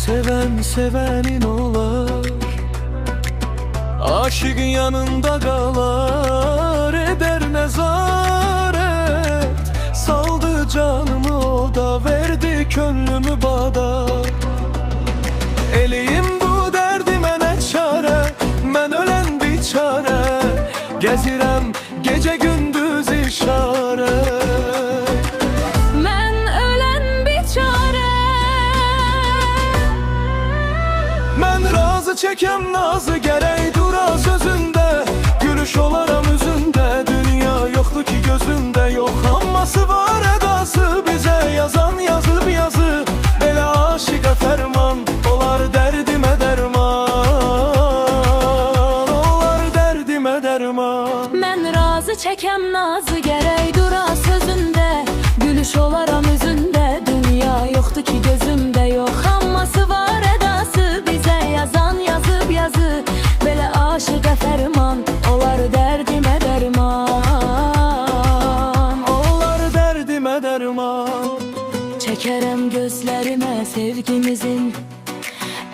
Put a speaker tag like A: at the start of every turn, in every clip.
A: Seven sevenin olar, aşık yanında kalar, eder nezaret. Saldı canımı o da, verdi könlümü bana. Eleyim bu derdime ne çare, ben ölen biçare. Gezirem gece gündüz işaret. Çekem nazı gerey dura sözünde, gülüş olaram üzünde. Dünya yoktu ki gözünde, yok amması var edası. Bize yazan yazıp yazı, belə aşıqa ferman. Olar derdime derman, olar derdime derman.
B: Mən razı çekem nazı gerey dura sözünde, gülüş olaram üzünde. Dünya yoktu ki gözümde, yok amması var edası. Bize yazan yazıp yazı, belə aşıqa ferman. Olar derdime derman,
A: olar derdime derman.
B: Çekerem gözlerime sevgimizin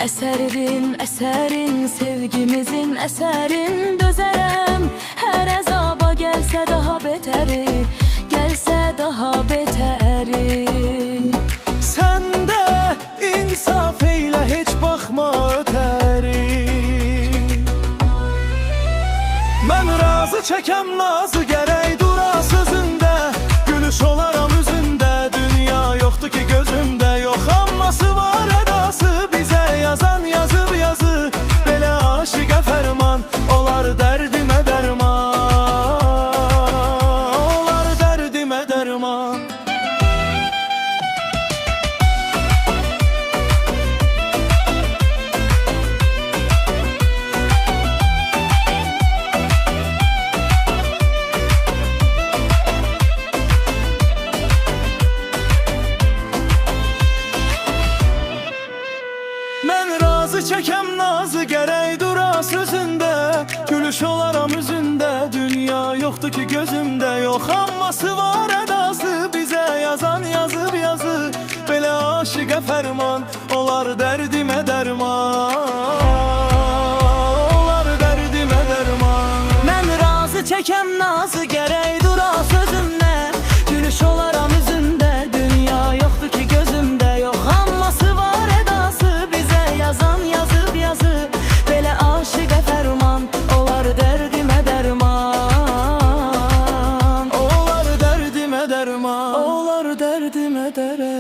B: eserin, eserin sevgimizin eserin. Dözerem her azaba, gelse daha beteri, gelse daha beteri.
A: Sen de insaf eyle, hiç bakma öteri. Ben razı çekem nazı gerey dura sözünde, gülüş olaram üzünde. Dünya yoktu ki gözümde, yok amması var edası. Bize yazan yazıp yazı, belə aşıqa ferman. Olar derdime derman, olar derdime derman. Ben razı çekem nazı gerey dura sözünde, gülüş olaram üzünde. Dünya yoktu ki gözümde, yok amması var edası. Bize yazan yazıp yazı, belə aşıqa ferman. Olar derdime derman, olar derdime derman.
B: Mən razı çekem nazı gerey dura sözümde, gülüş olaram üzünde. Dünya yoktu ki gözümde, yok amması var edası. Bize yazan yazıp yazı, belə aşıqa ferman. Olar derdime derman,
A: olar derdime derman, olar derdime derman.